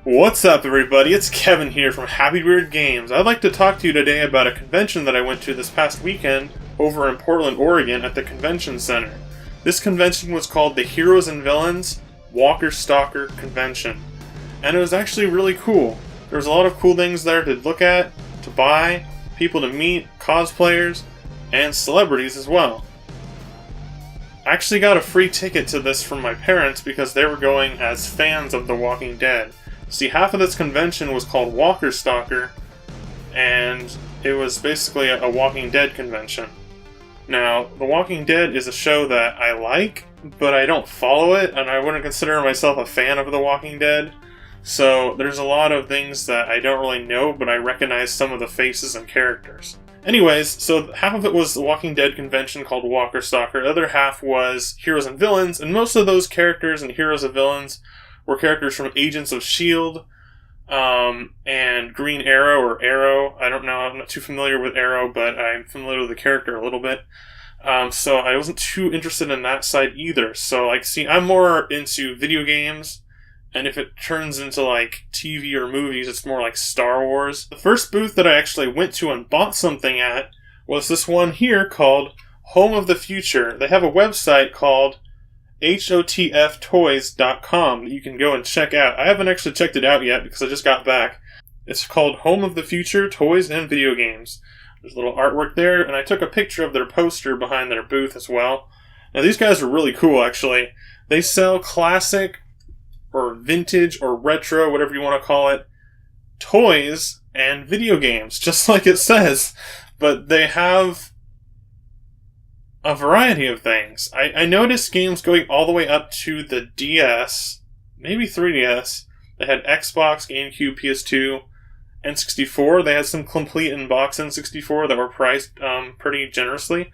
What's up, everybody? It's Kevin here from Happy Weird Games. I'd like to talk to you today about a convention that I went to this past weekend over in Portland, Oregon at the Convention Center. This convention was called the Heroes and Villains Walker Stalker Convention, and it was actually really cool. There was a lot of cool things there to look at, to buy, people to meet, cosplayers, and celebrities as well. I actually got a free ticket to this from my parents because they were going as fans of The Walking Dead. See, half of this convention was called Walker Stalker, and it was basically a Walking Dead convention. Now, The Walking Dead is a show that I like, but I don't follow it, and I wouldn't consider myself a fan of The Walking Dead. So, there's a lot of things that I don't really know, but I recognize some of the faces and characters. Anyways, so half of it was the Walking Dead convention called Walker Stalker, the other half was Heroes and Villains, and most of those characters and Heroes and Villains were characters from Agents of S.H.I.E.L.D., and Green Arrow, or Arrow. I don't know, I'm not too familiar with Arrow, but I'm familiar with the character a little bit. So I wasn't too interested in that side either. So, I'm more into video games, and if it turns into, TV or movies, it's more like Star Wars. The first booth that I actually went to and bought something at was this one here called Home of the Future. They have a website called hotftoys.com that you can go and check out. I haven't actually checked it out yet because I just got back. It's called Home of the Future Toys and Video Games. There's a little artwork there, and I took a picture of their poster behind their booth as well. Now, these guys are really cool, actually. They sell classic, or vintage, or retro, whatever you want to call it, toys and video games, just like it says. But they have a variety of things. I noticed games going all the way up to the DS, maybe 3DS. They had Xbox, GameCube, PS2, N64. They had some complete in-box N64 that were priced pretty generously.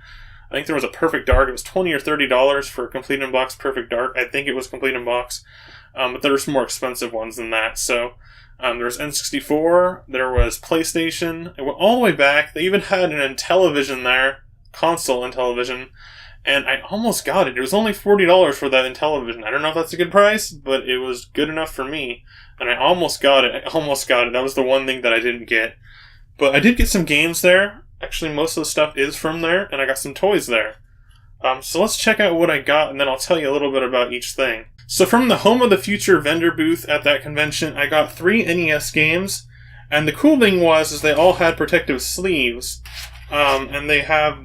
I think there was a Perfect Dark. It was $20 or $30 for a complete in-box Perfect Dark. I think it was complete in-box. But there were some more expensive ones than that. So there was N64. There was PlayStation. It went all the way back. They even had an Intellivision there. Console Intellivision, and I almost got it. It was only $40 for that Intellivision. I don't know if that's a good price, but it was good enough for me, and I almost got it. That was the one thing that I didn't get. But I did get some games there. Actually, most of the stuff is from there, and I got some toys there. So let's check out what I got, and then I'll tell you a little bit about each thing. So from the Home of the Future vendor booth at that convention, I got 3 NES games, and the cool thing is they all had protective sleeves. And they have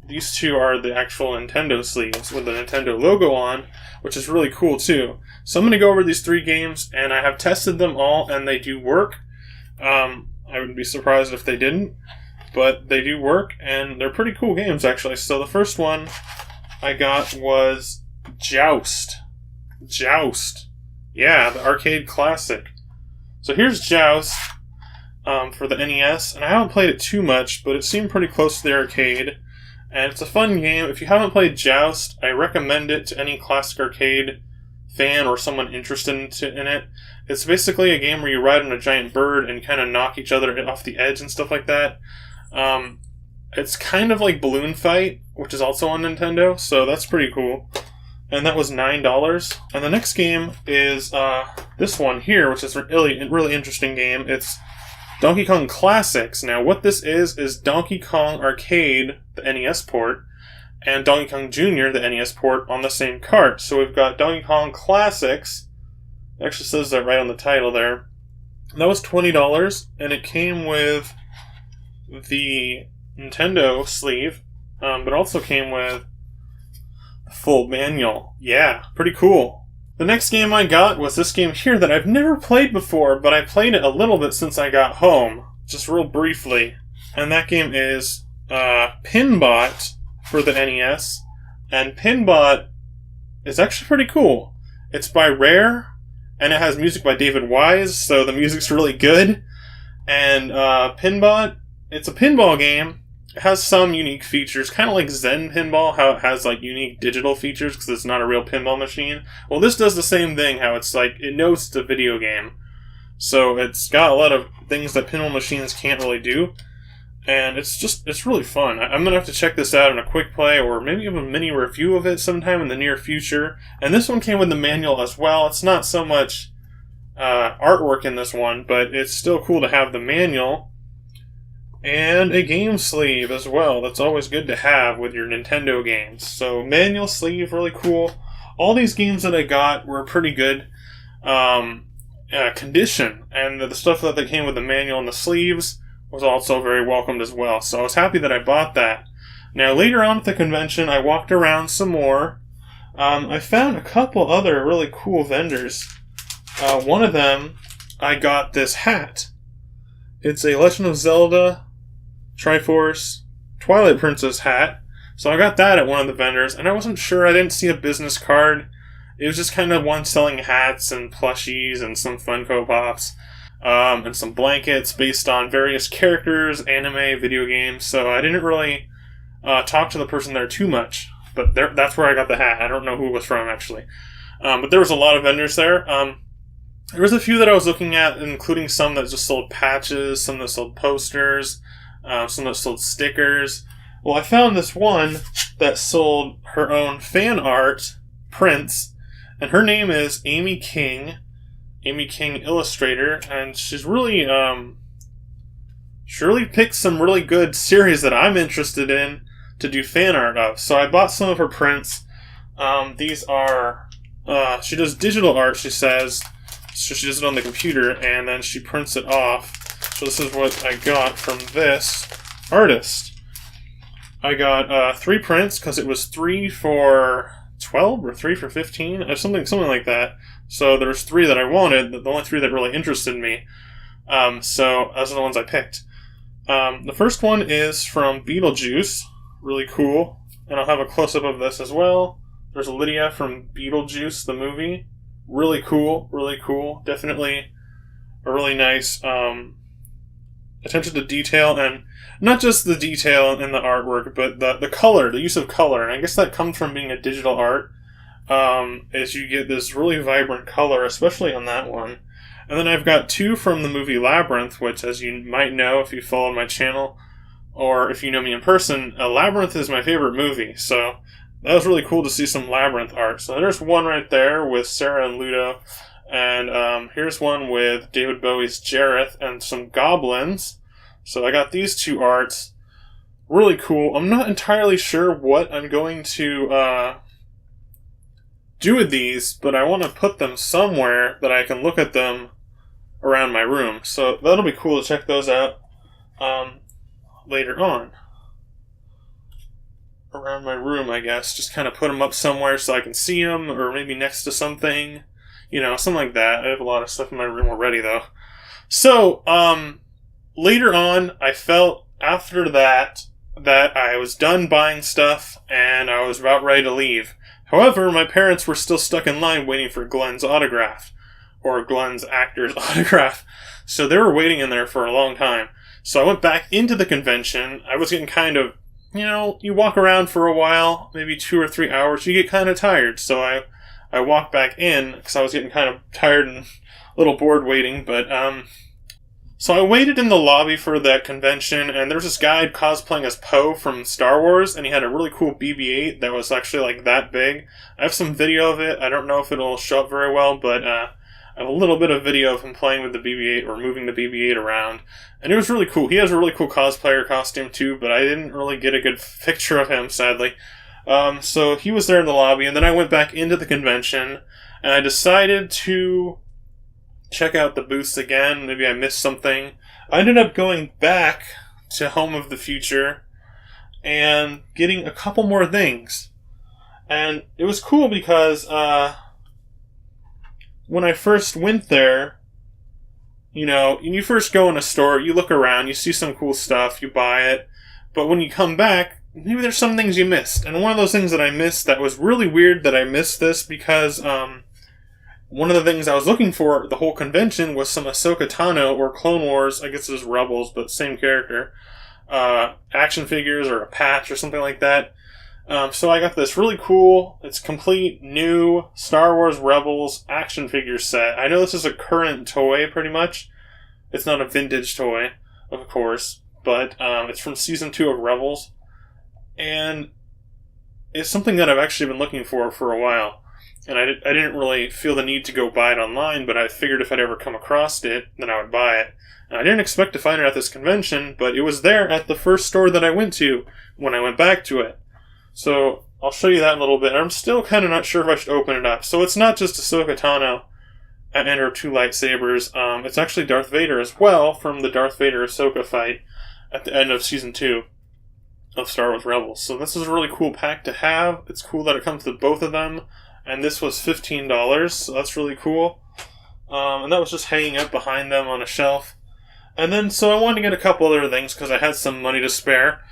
these two are the actual Nintendo sleeves with the Nintendo logo on, which is really cool too. So I'm going to go over these 3 games, and I have tested them all, and they do work. I would be surprised if they didn't, but they do work, and they're pretty cool games actually. So the first one I got was Joust. Yeah, the arcade classic. So here's Joust. For the NES, and I haven't played it too much, but it seemed pretty close to the arcade, and it's a fun game. If you haven't played Joust, I recommend it to any classic arcade fan or someone interested in it. It's basically a game where you ride on a giant bird and kind of knock each other off the edge and stuff like that. It's kind of like Balloon Fight, which is also on Nintendo, so that's pretty cool. And that was $9. And the next game is this one here, which is a really interesting game. It's Donkey Kong Classics. Now, what this is Donkey Kong Arcade, the NES port, and Donkey Kong Jr., the NES port, on the same cart. So we've got Donkey Kong Classics. It actually says that right on the title there. That was $20, and it came with the Nintendo sleeve, but also came with the full manual. Yeah, pretty cool. The next game I got was this game here that I've never played before, but I played it a little bit since I got home, just real briefly. And that game is Pinbot for the NES, and Pinbot is actually pretty cool. It's by Rare, and it has music by David Wise, so the music's really good. And Pinbot, it's a pinball game. It has some unique features, kind of like Zen Pinball, how it has unique digital features because it's not a real pinball machine. Well, this does the same thing, how it's it knows it's a video game. So it's got a lot of things that pinball machines can't really do. And it's really fun. I'm going to have to check this out in a quick play, or maybe have a mini review of it sometime in the near future. And this one came with the manual as well. It's not so much artwork in this one, but it's still cool to have the manual and a game sleeve as well. That's always good to have with your Nintendo games. So manual sleeve, really cool. All these games that I got were pretty good condition, and the stuff that they came with the manual and the sleeves was also very welcomed as well. So I was happy that I bought that. Now later on at the convention, I walked around some more. I found a couple other really cool vendors. One of them, I got this hat. It's a Legend of Zelda Triforce Twilight Princess hat. So I got that at one of the vendors, and I wasn't sure. I didn't see a business card. It was just kind of one selling hats and plushies and some Funko Pops, and some blankets based on various characters, anime, video games. So I didn't really talk to the person there too much. But that's where I got the hat. I don't know who it was from, actually. But there was a lot of vendors there. There was a few that I was looking at, including some that just sold patches, some that sold posters, some that sold stickers. Well, I found this one that sold her own fan art prints, and her name is Amy King Illustrator, and she's really, she really picked some really good series that I'm interested in to do fan art of. So I bought some of her prints. These are, she does digital art, she says. So she does it on the computer, and then she prints it off. So this is what I got from this artist. I got 3 prints, because it was 3 for 12 or 3 for 15, or something like that. So there's 3 that I wanted, the only 3 that really interested me. So those are the ones I picked. The first one is from Beetlejuice. Really cool. And I'll have a close-up of this as well. There's Lydia from Beetlejuice, the movie. Really cool, really cool. Definitely a really nice attention to detail, and not just the detail in the artwork, but the color, the use of color. And I guess that comes from being a digital art, is you get this really vibrant color, especially on that one. And then I've got 2 from the movie Labyrinth, which, as you might know if you follow my channel, or if you know me in person, Labyrinth is my favorite movie, so that was really cool to see some Labyrinth art. So there's one right there with Sarah and Ludo, and here's one with David Bowie's Jareth and some goblins. So I got these 2 arts. Really cool. I'm not entirely sure what I'm going to do with these, but I want to put them somewhere that I can look at them around my room. So that'll be cool to check those out later on. Around my room, I guess. Just kind of put them up somewhere so I can see them, or maybe next to something. You know, something like that. I have a lot of stuff in my room already, though. So, later on, I felt after that I was done buying stuff, and I was about ready to leave. However, my parents were still stuck in line waiting for Glenn's autograph. Or Glenn's actor's autograph. So they were waiting in there for a long time. So I went back into the convention. I was getting kind of, you know, you walk around for a while, maybe 2 or 3 hours, you get kind of tired. So I walked back in, because I was getting kind of tired and a little bored waiting. But, so I waited in the lobby for that convention, and there was this guy cosplaying as Poe from Star Wars, and he had a really cool BB-8 that was actually like that big. I have some video of it. I don't know if it'll show up very well, but I have a little bit of video of him playing with the BB-8 or moving the BB-8 around. And it was really cool. He has a really cool cosplayer costume too, but I didn't really get a good picture of him, sadly. So he was there in the lobby, and then I went back into the convention, and I decided to check out the booths again. Maybe I missed something. I ended up going back to Home of the Future and getting a couple more things. And it was cool because when I first went there, you know, when you first go in a store, you look around, you see some cool stuff, you buy it, but when you come back, maybe there's some things you missed. And one of those things that I missed that was really weird that I missed this, because one of the things I was looking for the whole convention was some Ahsoka Tano or Clone Wars, I guess it's Rebels, but same character, action figures or a patch or something like that. So I got this really cool, it's complete new Star Wars Rebels action figure set. I know this is a current toy, pretty much. It's not a vintage toy, of course, but it's from Season 2 of Rebels. And it's something that I've actually been looking for a while. and I didn't really feel the need to go buy it online, but I figured if I'd ever come across it, then I would buy it. And I didn't expect to find it at this convention, but it was there at the first store that I went to when I went back to it. So I'll show you that in a little bit. I'm still kind of not sure if I should open it up. So it's not just Ahsoka Tano and her 2 lightsabers. It's actually Darth Vader as well from the Darth Vader-Ahsoka fight at the end of Season 2 of Star Wars Rebels. So this is a really cool pack to have. It's cool that it comes with both of them. And this was $15, so that's really cool. And that was just hanging up behind them on a shelf. And then, so I wanted to get a couple other things because I had some money to spare.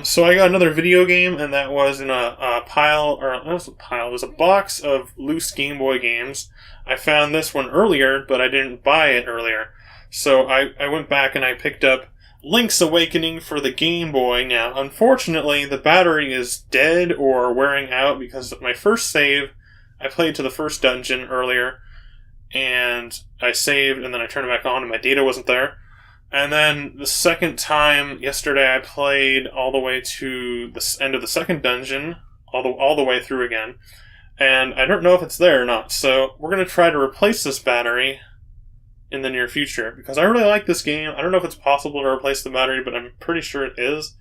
So I got another video game, and that was in a pile, or it was a pile, it was a box of loose Game Boy games. I found this one earlier, but I didn't buy it earlier. So I went back and I picked up Link's Awakening for the Game Boy. Now, unfortunately, the battery is dead or wearing out because my first save, I played to the first dungeon earlier, and I saved, and then I turned it back on, and my data wasn't there. And then the second time, yesterday, I played all the way to the end of the second dungeon, all the way through again, and I don't know if it's there or not. So we're going to try to replace this battery in the near future, because I really like this game. I don't know if it's possible to replace the battery, but I'm pretty sure it is.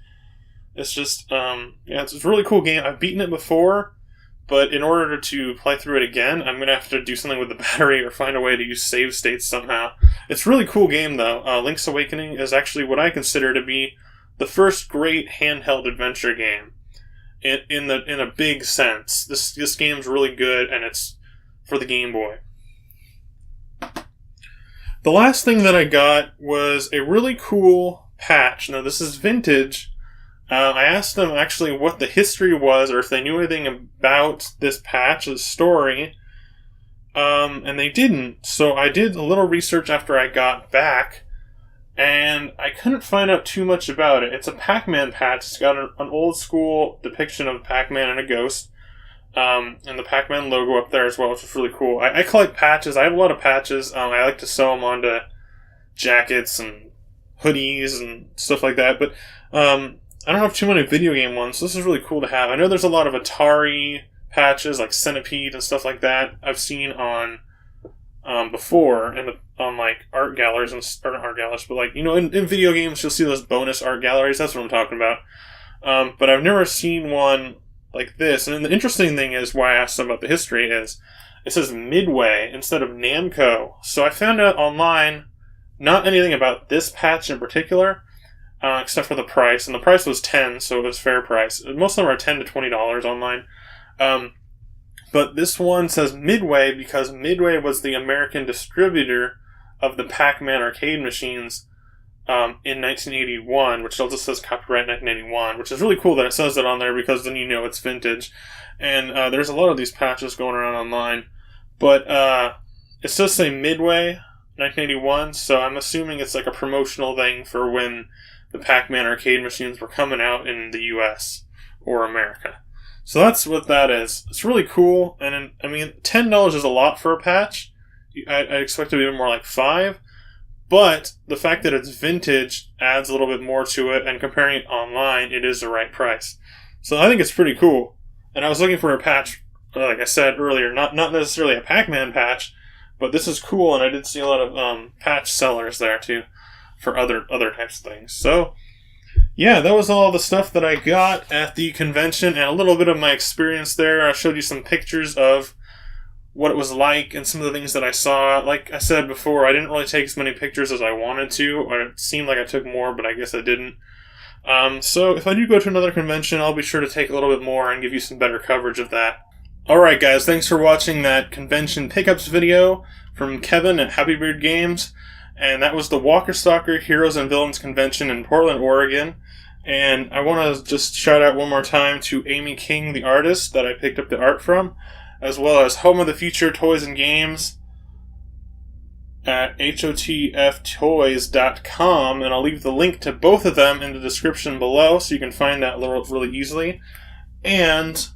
It's just, yeah, it's a really cool game. I've beaten it before, but in order to play through it again, I'm going to have to do something with the battery or find a way to use save states somehow. It's a really cool game, though. Link's Awakening is actually what I consider to be the first great handheld adventure game in a big sense. This game's really good, and it's for the Game Boy. The last thing that I got was a really cool patch. Now, this is vintage. I asked them actually what the history was, or if they knew anything about this patch, this story, and they didn't. So I did a little research after I got back, and I couldn't find out too much about it. It's a Pac-Man patch. It's got an old-school depiction of Pac-Man and a ghost, and the Pac-Man logo up there as well, which is really cool. I collect patches. I have a lot of patches. I like to sew them onto jackets and hoodies and stuff like that, but I don't have too many video game ones, so this is really cool to have. I know there's a lot of Atari patches, like Centipede and stuff like that, I've seen on before on like art galleries, or not art galleries, but like, you know, in video games you'll see those bonus art galleries. That's what I'm talking about. But I've never seen one like this. And the interesting thing is, why I asked them about the history, is it says Midway instead of Namco. So I found out online not anything about this patch in particular, except for the price, and the price was $10, so it was fair price. Most of them are $10 to $20 online. But this one says Midway because Midway was the American distributor of the Pac-Man arcade machines in 1981, which also says copyright 1981, which is really cool that it says that on there, because then you know it's vintage. And there's a lot of these patches going around online. But it does say Midway 1981, so I'm assuming it's like a promotional thing for when the Pac-Man arcade machines were coming out in the US or America. So that's what that is. It's really cool, and I mean, $10 is a lot for a patch. I expect it to be more like $5, but the fact that it's vintage adds a little bit more to it, and comparing it online, it is the right price. So I think it's pretty cool. And I was looking for a patch, like I said earlier, not necessarily a Pac-Man patch, but this is cool, and I did see a lot of patch sellers there too, for other types of things. So, yeah, that was all the stuff that I got at the convention, and a little bit of my experience there. I showed you some pictures of what it was like and some of the things that I saw. Like I said before, I didn't really take as many pictures as I wanted to, or it seemed like I took more, but I guess I didn't. So if I do go to another convention, I'll be sure to take a little bit more and give you some better coverage of that. Alright guys, thanks for watching that convention pickups video from Kevin at Happy Beard Games. And that was the Walker Stalker Heroes and Villains Convention in Portland, Oregon. And I want to just shout out one more time to Amy King, the artist that I picked up the art from, as well as Home of the Future Toys and Games at hotftoys.com. And I'll leave the link to both of them in the description below, so you can find that really easily. And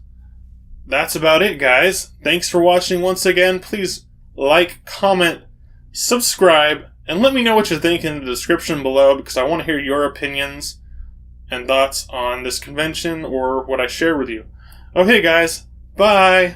that's about it, guys. Thanks for watching once again. Please like, comment, subscribe, and let me know what you think in the description below, because I want to hear your opinions and thoughts on this convention or what I share with you. Okay, guys. Bye!